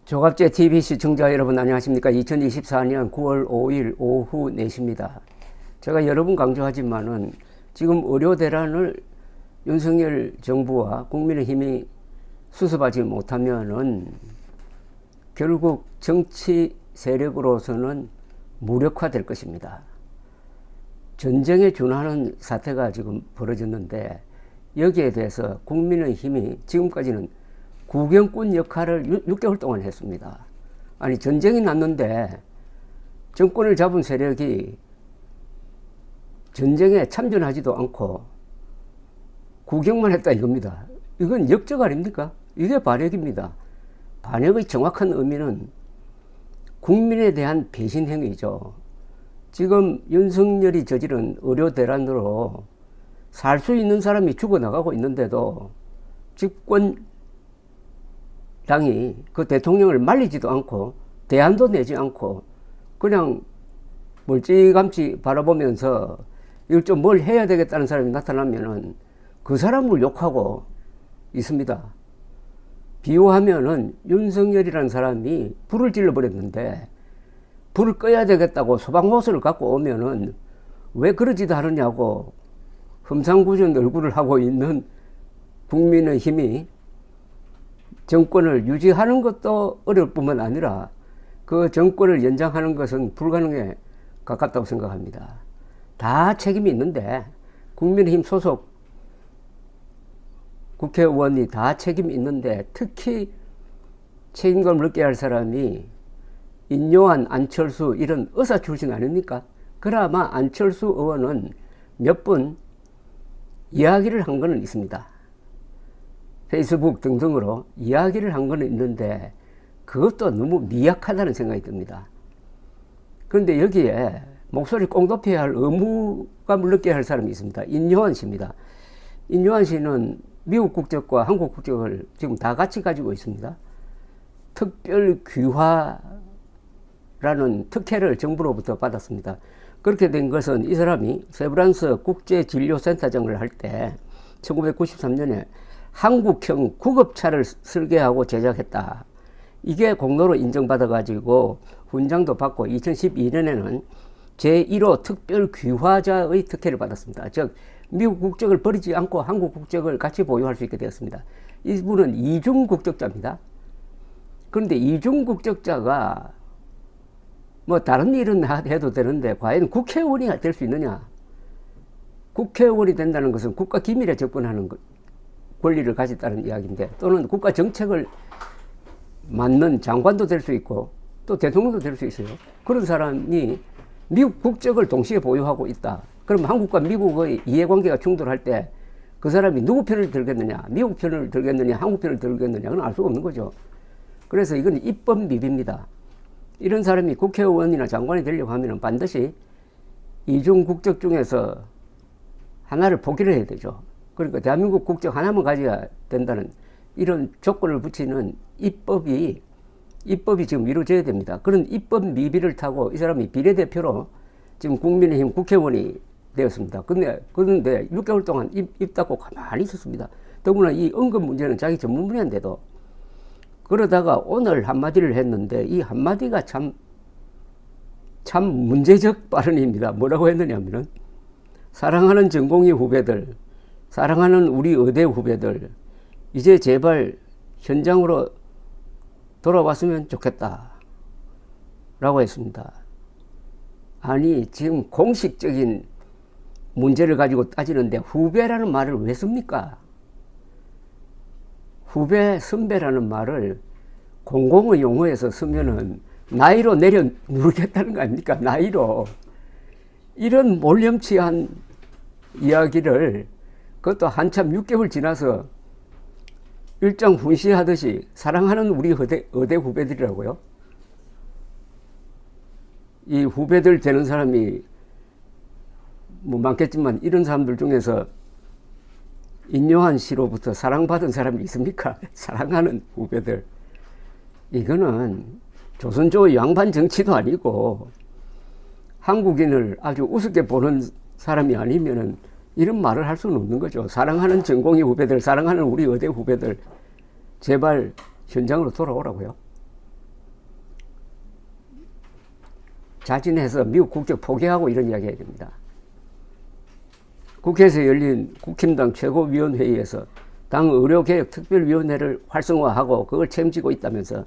조갑제 TV 시청자 여러분 안녕하십니까. 2024년 9월 5일 오후 4시입니다. 제가 여러 번 강조하지만은 지금 의료 대란을 윤석열 정부와 국민의힘이 수습하지 못하면은 결국 정치 세력으로서는 무력화될 것입니다. 전쟁에 준하는 사태가 지금 벌어졌는데 여기에 대해서 국민의힘이 지금까지는 구경꾼 역할을 6개월 동안 했습니다. 아니 전쟁이 났는데 정권을 잡은 세력이 전쟁에 참전하지도 않고 구경만 했다 이겁니다. 이건 역적 아닙니까? 이게 반역입니다. 반역의 정확한 의미는 국민에 대한 배신 행위죠. 지금 윤석열이 저지른 의료 대란으로 살 수 있는 사람이 죽어나가고 있는데도 집권 당이 그 대통령을 말리지도 않고 대안도 내지 않고 그냥 멀찌감치 바라보면서 이걸 좀 뭘 해야 되겠다는 사람이 나타나면은 그 사람을 욕하고 있습니다. 비유하면은 윤석열이라는 사람이 불을 질러버렸는데 불을 꺼야 되겠다고 소방호스를 갖고 오면은 왜 그러지도 않느냐고 흠상궂은 얼굴을 하고 있는 국민의힘이 정권을 유지하는 것도 어려울 뿐만 아니라 그 정권을 연장하는 것은 불가능에 가깝다고 생각합니다. 다 책임이 있는데 국민의힘 소속 국회의원이 다 책임이 있는데 특히 책임감을 느껴야 할 사람이 인요한, 안철수 이런 의사 출신 아닙니까? 그나마 안철수 의원은 몇 번 이야기를 한 거는 있습니다. 페이스북 등등으로 이야기를 한 거는 있는데 그것도 너무 미약하다는 생각이 듭니다. 그런데 여기에 목소리 꼭 높여야 할 의무감을 느껴야 할 사람이 있습니다. 인요한 씨입니다. 인요한 씨는 미국 국적과 한국 국적을 지금 다 같이 가지고 있습니다. 특별 귀화라는 특혜를 정부로부터 받았습니다. 그렇게 된 것은 이 사람이 세브란스 국제진료센터장을 할 때 1993년에 한국형 구급차를 설계하고 제작했다. 이게 공로로 인정받아가지고 훈장도 받고 2012년에는 제1호 특별 귀화자의 특혜를 받았습니다. 즉 미국 국적을 버리지 않고 한국 국적을 같이 보유할 수 있게 되었습니다. 이분은 이중 국적자입니다. 그런데 이중 국적자가 뭐 다른 일은 해도 되는데 과연 국회의원이 될 수 있느냐? 국회의원이 된다는 것은 국가 기밀에 접근하는 것. 권리를 가졌다는 이야기인데 또는 국가 정책을 맡는 장관도 될 수 있고 또 대통령도 될 수 있어요. 그런 사람이 미국 국적을 동시에 보유하고 있다. 그럼 한국과 미국의 이해관계가 충돌할 때 그 사람이 누구 편을 들겠느냐, 미국 편을 들겠느냐, 한국 편을 들겠느냐, 그건 알 수가 없는 거죠. 그래서 이건 입법 미비입니다. 이런 사람이 국회의원이나 장관이 되려고 하면 반드시 이중 국적 중에서 하나를 포기를 해야 되죠. 그러니까 대한민국 국적 하나만 가져야 된다는 이런 조건을 붙이는 입법이 지금 이루어져야 됩니다. 그런 입법 미비를 타고 이 사람이 비례대표로 지금 국민의힘 국회의원이 되었습니다. 그런데 6개월 동안 입 닫고 가만히 있었습니다. 더구나 이 언급 문제는 자기 전문 분야인데도 그러다가 오늘 한마디를 했는데 이 한마디가 참 문제적 발언입니다. 뭐라고 했느냐면은 사랑하는 전공의 후배들, 사랑하는 우리 의대 후배들, 이제 제발 현장으로 돌아왔으면 좋겠다 라고 했습니다. 아니 지금 공식적인 문제를 가지고 따지는데 후배라는 말을 왜 씁니까? 후배, 선배라는 말을 공공의 용어에서 쓰면은 나이로 내려 누르겠다는 거 아닙니까? 나이로. 이런 몰염치한 이야기를 그것도 한참 6개월 지나서 일장 훈시하듯이 사랑하는 우리 의대 후배들이라고요. 이 후배들 되는 사람이 뭐 많겠지만 이런 사람들 중에서 인요한 씨로부터 사랑받은 사람이 있습니까? 사랑하는 후배들. 이거는 조선조 양반 정치도 아니고 한국인을 아주 우습게 보는 사람이 아니면은 이런 말을 할 수는 없는 거죠. 사랑하는 전공의 후배들, 사랑하는 우리 의대 후배들, 제발 현장으로 돌아오라고요. 자진해서 미국 국적 포기하고 이런 이야기 해야 됩니다. 국회에서 열린 국힘당 최고위원회의에서 당 의료개혁특별위원회를 활성화하고 그걸 책임지고 있다면서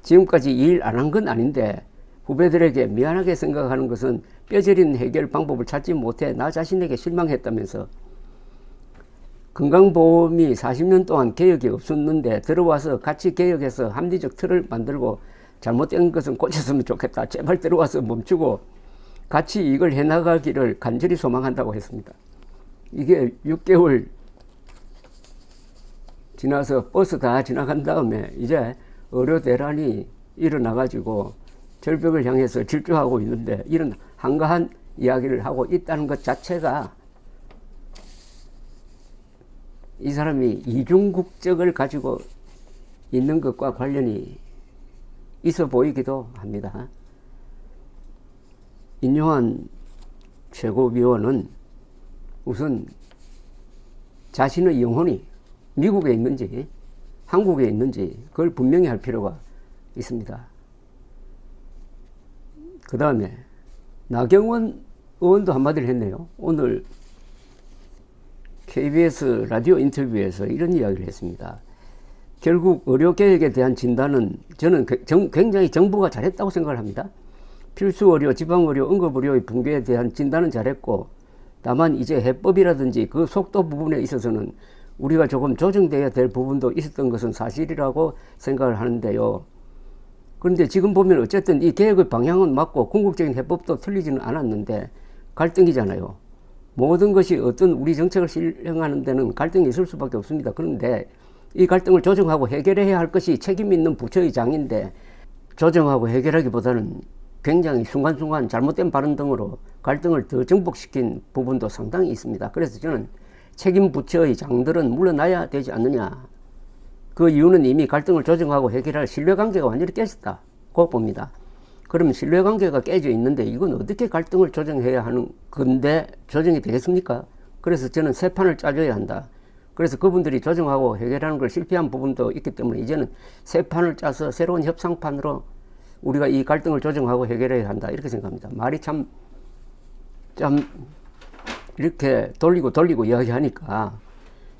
지금까지 일 안 한 건 아닌데 후배들에게 미안하게 생각하는 것은 뼈저린 해결 방법을 찾지 못해 나 자신에게 실망했다면서 건강보험이 40년 동안 개혁이 없었는데 들어와서 같이 개혁해서 합리적 틀을 만들고 잘못된 것은 고쳤으면 좋겠다. 제발 들어와서 멈추고 같이 이걸 해나가기를 간절히 소망한다고 했습니다. 이게 6개월 지나서 버스 다 지나간 다음에 이제 의료 대란이 일어나가지고 절벽을 향해서 질주하고 있는데 이런 한가한 이야기를 하고 있다는 것 자체가 이 사람이 이중국적을 가지고 있는 것과 관련이 있어 보이기도 합니다. 인요한 최고위원은 우선 자신의 영혼이 미국에 있는지 한국에 있는지 그걸 분명히 할 필요가 있습니다. 그 다음에 나경원 의원도 한마디를 했네요. 오늘 KBS 라디오 인터뷰에서 이런 이야기를 했습니다. 결국 의료개혁에 대한 진단은 저는 굉장히 정부가 잘했다고 생각을 합니다. 필수의료, 지방의료, 응급의료의 붕괴에 대한 진단은 잘했고 다만 이제 해법이라든지 그 속도 부분에 있어서는 우리가 조금 조정돼야 될 부분도 있었던 것은 사실이라고 생각을 하는데요. 그런데 지금 보면 어쨌든 이 개혁의 방향은 맞고 궁극적인 해법도 틀리지는 않았는데 갈등이잖아요. 모든 것이 어떤 우리 정책을 실행하는 데는 갈등이 있을 수밖에 없습니다. 그런데 이 갈등을 조정하고 해결해야 할 것이 책임 있는 부처의 장인데 조정하고 해결하기보다는 굉장히 순간순간 잘못된 발언 등으로 갈등을 더 증폭시킨 부분도 상당히 있습니다. 그래서 저는 책임 부처의 장들은 물러나야 되지 않느냐. 그 이유는 이미 갈등을 조정하고 해결할 신뢰관계가 완전히 깨졌다고 봅니다. 그러면 신뢰관계가 깨져 있는데 이건 어떻게 갈등을 조정해야 하는 건데 조정이 되겠습니까? 그래서 저는 새 판을 짜줘야 한다. 그래서 그분들이 조정하고 해결하는 걸 실패한 부분도 있기 때문에 이제는 새 판을 짜서 새로운 협상판으로 우리가 이 갈등을 조정하고 해결해야 한다. 이렇게 생각합니다. 말이 참 이렇게 돌리고 이야기하니까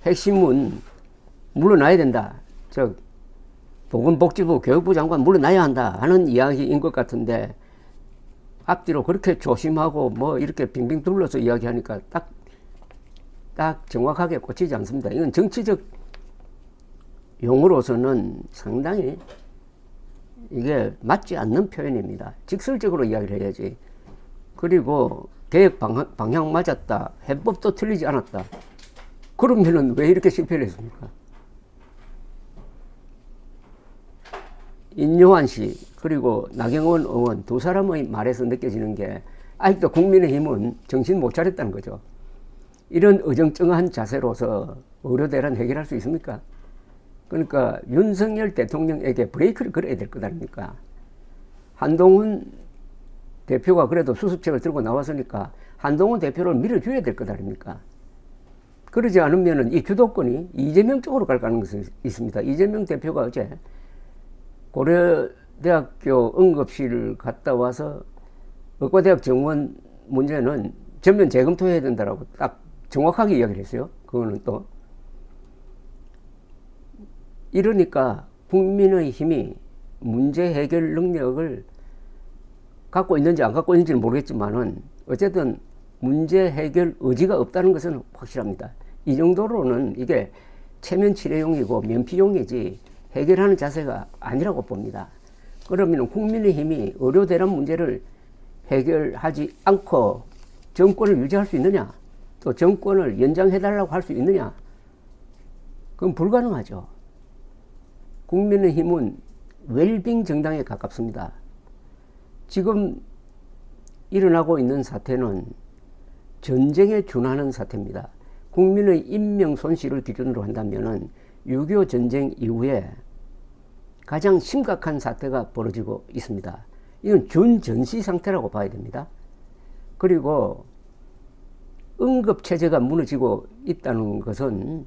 핵심은 물러나야 된다. 보건복지부 교육부 장관 물러나야 한다 하는 이야기인 것 같은데 앞뒤로 그렇게 조심하고 뭐 이렇게 빙빙 둘러서 이야기하니까 딱 정확하게 꽂히지 않습니다. 이건 정치적 용어로서는 상당히 이게 맞지 않는 표현입니다. 직설적으로 이야기를 해야지. 그리고 개혁 방향 맞았다. 해법도 틀리지 않았다. 그러면은 왜 이렇게 실패를 했습니까? 인요한 씨 그리고 나경원 의원 두 사람의 말에서 느껴지는 게 아직도 국민의힘은 정신 못 차렸다는 거죠. 이런 어정쩡한 자세로서 의료대란 해결할 수 있습니까? 그러니까 윤석열 대통령에게 브레이크를 걸어야 될 것 아닙니까? 한동훈 대표가 그래도 수습책을 들고 나왔으니까 한동훈 대표를 밀어줘야 될 것 아닙니까? 그러지 않으면 이 주도권이 이재명 쪽으로 갈 가능성이 있습니다. 이재명 대표가 어제 고려대학교 응급실을 갔다 와서 의과대학 정원 문제는 전면 재검토해야 된다라고 딱 정확하게 이야기를 했어요. 그거는 또 이러니까 국민의힘이 문제 해결 능력을 갖고 있는지 안 갖고 있는지는 모르겠지만은 어쨌든 문제 해결 의지가 없다는 것은 확실합니다. 이 정도로는 이게 체면 치료용이고 면피용이지 해결하는 자세가 아니라고 봅니다. 그러면 국민의힘이 의료 대란 문제를 해결하지 않고 정권을 유지할 수 있느냐? 또 정권을 연장해달라고 할 수 있느냐? 그건 불가능하죠. 국민의힘은 웰빙 정당에 가깝습니다. 지금 일어나고 있는 사태는 전쟁에 준하는 사태입니다. 국민의 인명 손실을 기준으로 한다면은 6.25 전쟁 이후에 가장 심각한 사태가 벌어지고 있습니다. 이건 준전시 상태라고 봐야 됩니다. 그리고 응급체제가 무너지고 있다는 것은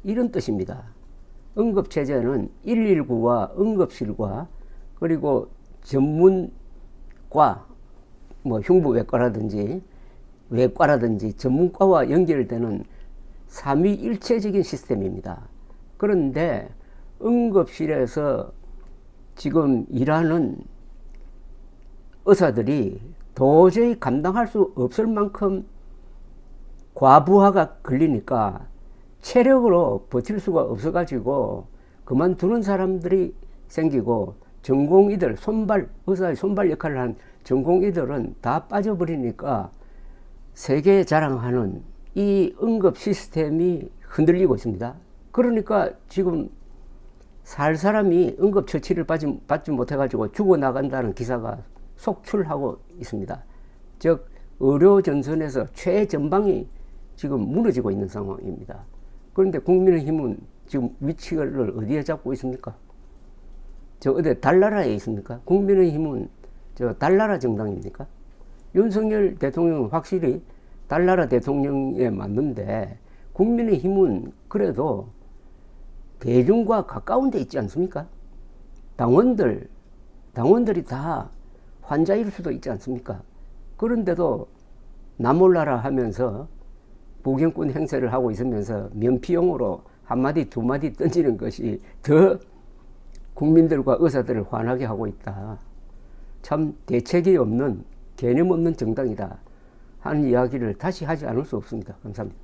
이런 뜻입니다. 응급체제는 119와 응급실과 그리고 전문과 뭐 흉부외과라든지 외과라든지 전문과와 연결되는 삼위일체적인 시스템입니다. 그런데 응급실에서 지금 일하는 의사들이 도저히 감당할 수 없을 만큼 과부하가 걸리니까 체력으로 버틸 수가 없어가지고 그만두는 사람들이 생기고, 전공의들, 의사의 손발 역할을 한 전공의들은 다 빠져버리니까 세계 자랑하는 이 응급 시스템이 흔들리고 있습니다. 그러니까 지금 살 사람이 응급처치를 받지 못해가지고 죽어나간다는 기사가 속출하고 있습니다. 즉 의료 전선에서 최전방이 지금 무너지고 있는 상황입니다. 그런데 국민의힘은 지금 위치를 어디에 잡고 있습니까? 저 어디 달나라에 있습니까? 국민의힘은 저 달나라 정당입니까? 윤석열 대통령은 확실히 달나라 대통령에 맞는데, 국민의힘은 그래도 대중과 가까운 데 있지 않습니까? 당원들이 다 환자일 수도 있지 않습니까? 그런데도 나 몰라라 하면서 부경꾼 행세를 하고 있으면서 면피용으로 한마디 두마디 던지는 것이 더 국민들과 의사들을 화나게 하고 있다. 참 대책이 없는, 개념 없는 정당이다 하는 이야기를 다시 하지 않을 수 없습니다. 감사합니다.